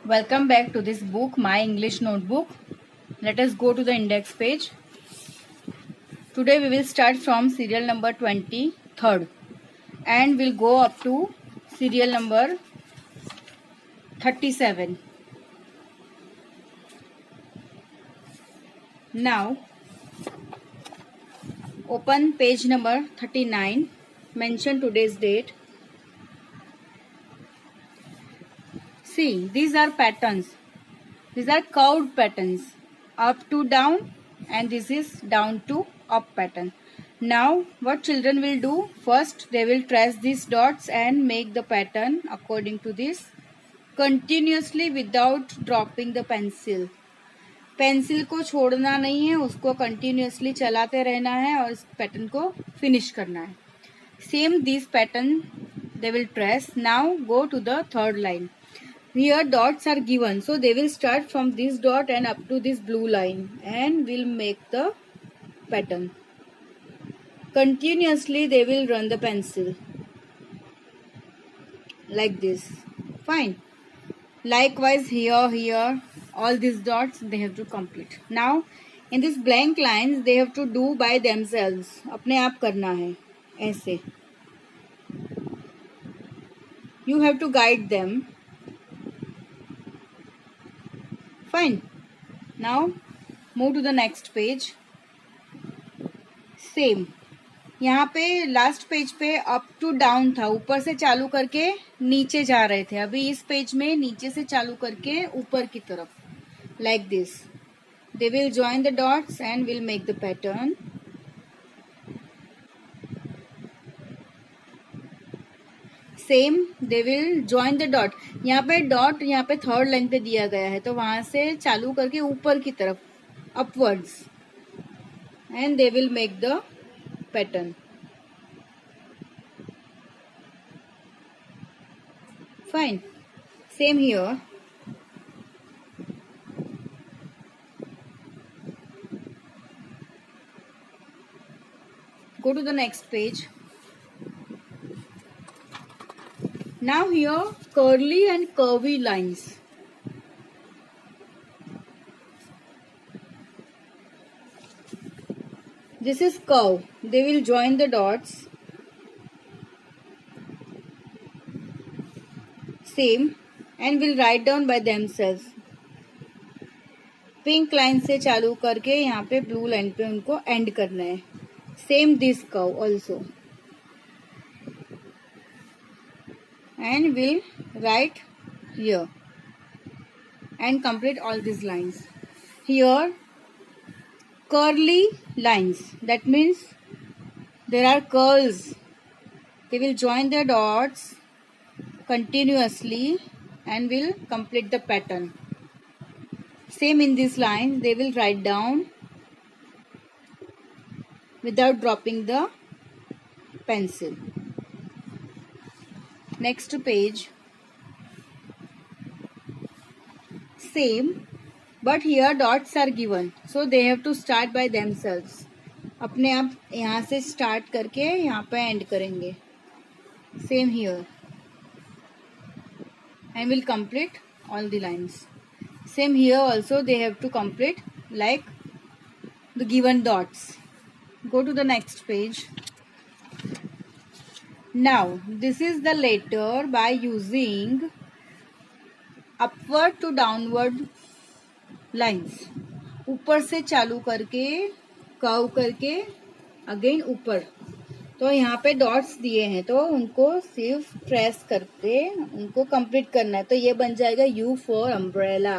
Welcome back to this book, My English Notebook. Let us go to the index page. Today we will start from serial number 23rd and we'll go up to serial number 37. Now open page number 39, mention today's date. See, these are patterns. These are curved patterns, up to down, and this is down to up pattern. Now what children will do, first they will trace these dots and make the pattern according to this continuously without dropping the pencil. Pencil को छोड़ना नहीं है, उसको continuously चलाते रहना है और इस पैटर्न को फिनिश करना है. Same this pattern they will trace. Now go to the third line. Here dots are given, so they will start from this dot and up to this blue line and will make the pattern. Continuously they will run the pencil like this. Fine. Likewise here all these dots they have to complete. Now in this blank lines they have to do by themselves. अपने आप करना है ऐसे. You have to guide them. Fine. Now move to the next page. Same. यहाँ पे last page पे up to down था, ऊपर से चालू करके नीचे जा रहे थे. अभी इस पेज में नीचे से चालू करके ऊपर की तरफ, like this. They will join the dots and will make the pattern. Same they will join the dot. यहाँ पे डॉट यहाँ पे थर्ड लाइन पे दिया गया है, तो वहां से चालू करके ऊपर की तरफ upwards and they will make the pattern. Fine. Same here. Go to the next page. Now here curly and curvy lines. This is curve. They will join the dots. Same and will write down by themselves. Pink line से चालू करके यहाँ पे blue line पे उनको and करना है. Same this curve also. And will write here and complete all these lines. Here curly lines, that means there are curls. They will join the dots continuously and will complete the pattern. Same in these lines, they will write down without dropping the pencil. Next page. Same, but here dots are given, so they have to start by themselves. अपने आप यहाँ से start करके यहाँ पे and करेंगे. Same here and will complete all the lines. Same here also, they have to complete like the given dots. Go to the next page. Now this is the letter by using upward to downward lines. ऊपर से चालू करके curve करके again ऊपर. तो यहाँ पे dots दिए हैं, तो उनको सिर्फ ट्रेस करके उनको कंप्लीट करना है. तो ये बन जाएगा U for umbrella.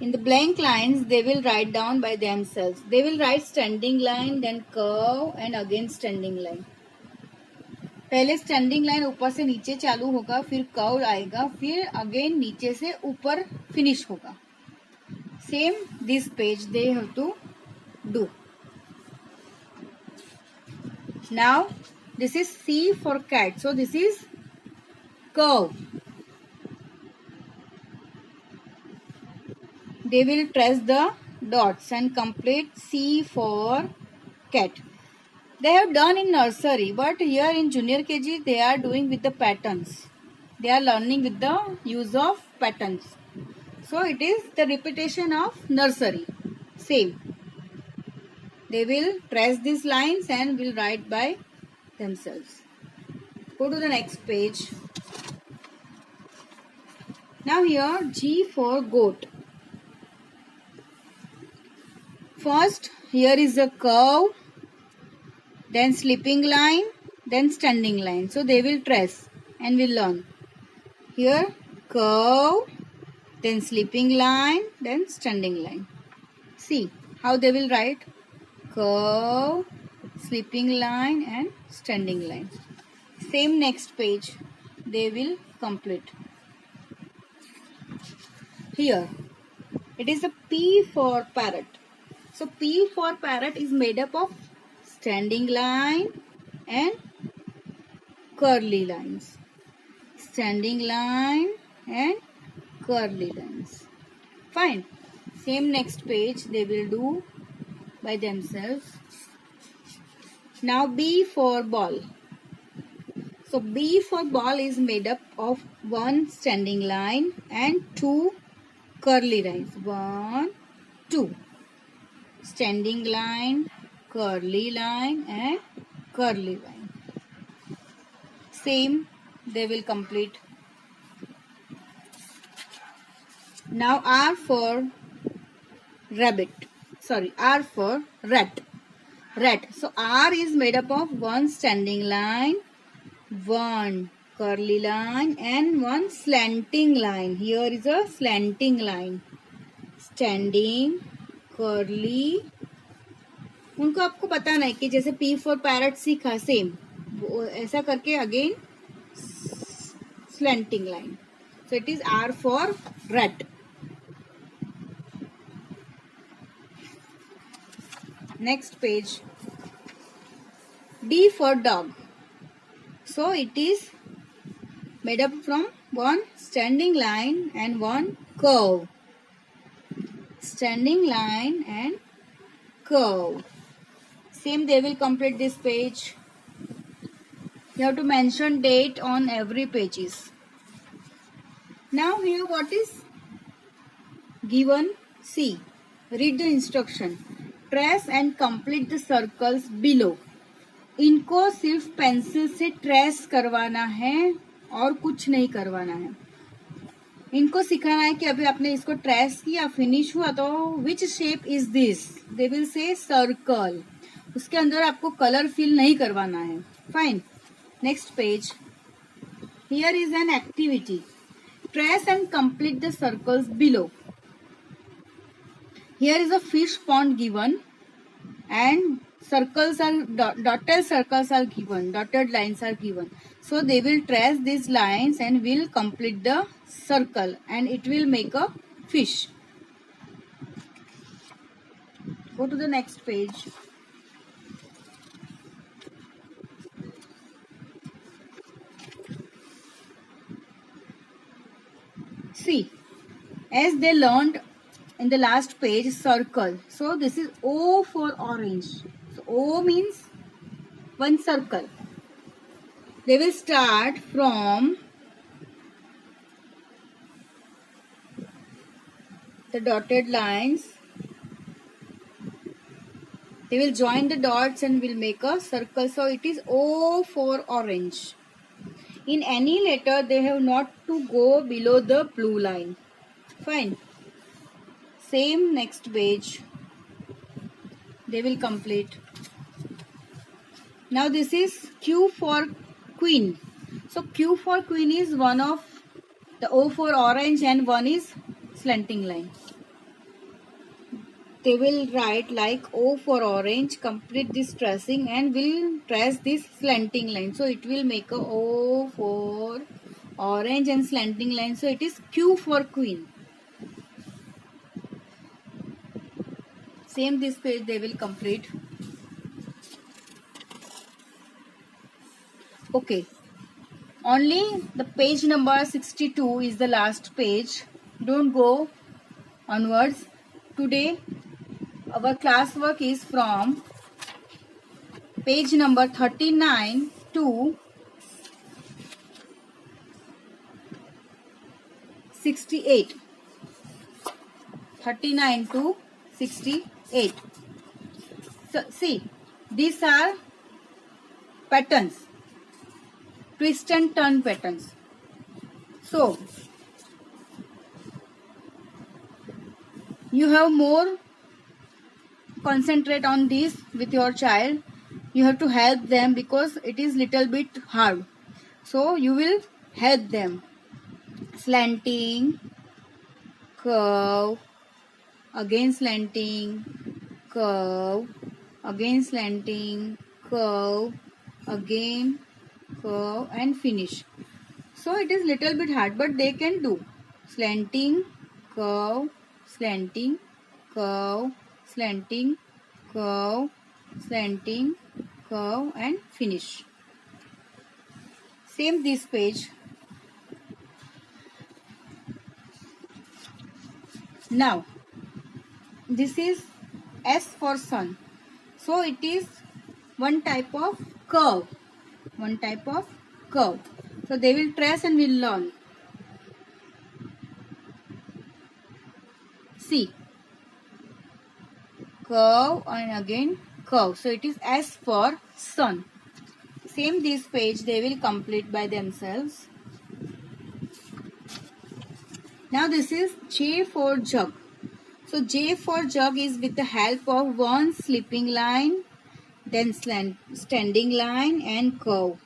In the blank lines they will write down by themselves. They will write standing line, then curve and again standing line. पहले स्टैंडिंग लाइन ऊपर से नीचे चालू होगा, फिर कर्व आएगा, फिर अगेन नीचे से ऊपर फिनिश होगा. Same this page they have to do. Now this is C for cat, so this is curve. They will trace the dots and complete C for cat. They have done in nursery, but here in junior KG they are doing with the patterns. They are learning with the use of patterns. So it is the repetition of nursery. Same. They will trace these lines and will write by themselves. Go to the next page. Now here G for goat. First here is a curve, then slipping line, then standing line. So they will trace and will learn. Here curve, then slipping line, then standing line. See how they will write: curve, slipping line and standing line. Same next page they will complete. Here it is a P for parrot. So P for parrot is made up of standing line and curly lines. Standing line and curly lines. Fine. Same next page they will do by themselves. Now B for ball. So B for ball is made up of one standing line and two curly lines. 1, 2. Standing line, curly line and curly line. Same they will complete. Now R for rabbit. Sorry, R for rat. Rat. So R is made up of one standing line, one curly line and one slanting line. Here is a slanting line. Standing, curly. उनको आपको बताना है कि जैसे P for parrot सीखा same ऐसा करके again slanting line. So it is R for rat. Next page. D for dog. So it is made up from one standing line and one curve. Standing line and curve. Same they will complete this page. You have to mention date on every pages. Now here what is given? See. Read the instruction. Trace and complete the circles below. इनको सिर्फ pencil से trace करवाना है और कुछ नहीं करवाना है. इनको सिखाना है कि अभी आपने इसको ट्रेस किया, फिनिश हुआ तो which shape is this. They will say circle. उसके अंदर आपको कलर फिल नहीं करवाना है. Fine. Next page. Here is an activity. Trace and complete the circles below. Here is a fish pond given and circles are dotted circles are given, dotted lines are given. So they will trace these lines and will complete the circle and it will make a fish. Go to the next page. See, as they learned in the last page, circle. So this is O for orange. So O means one circle. They will start from the dotted lines. They will join the dots and will make a circle. So it is O for orange. In any letter, they have not to go below the blue line. Fine. Same next page. They will complete. Now this is Q for queen. So Q for queen is one of the O for orange and one is slanting line. They will write like O for orange, complete this tracing and will trace this slanting line. So it will make a O for orange and slanting line. So it is Q for queen. Same this page they will complete. Okay. Only the page number 62 is the last page. Don't go onwards. Today our classwork is from page number 39 to 68. 39 to 68. So see, these are patterns, twist and turn patterns. So you have more concentrate on this with your child. You have to help them because it is little bit hard. So you will help them. Slanting, curve, again slanting, curve, again slanting, curve, again curve, and finish. So it is little bit hard, but they can do. Slanting, curve, slanting, curve, slanting, curve, slanting, curve, and finish. Same this page. Now this is S for sun. So it is one type of curve. One type of curve. So they will trace and will learn. See. Curve and again curve. So it is S for sun. Same this page they will complete by themselves. Now this is J for jug. So J for jug is with the help of one slipping line, then standing line and curve.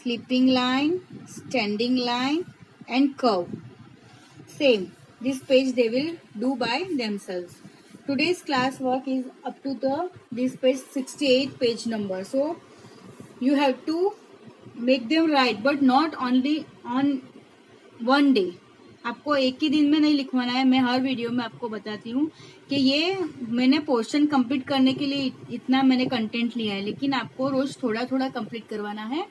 Slipping line, standing line and curve. Same. This page they will do by themselves. Today's class work is up to this page 68 page number. So you have to make them write, but not only on one day. आपको एक ही दिन में नहीं लिखवाना है. मैं हर video में आपको बताती हूँ कि ये मैंने पोर्शन कंप्लीट करने के लिए इतना मैंने कंटेंट लिया है, लेकिन आपको रोज थोड़ा थोड़ा कंप्लीट करवाना है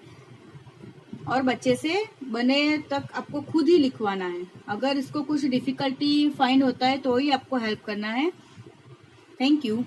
और बच्चे से बने तक आपको खुद ही लिखवाना है. अगर इसको कुछ डिफिकल्टी फाइंड होता है तो ही आपको हेल्प करना है. Thank you.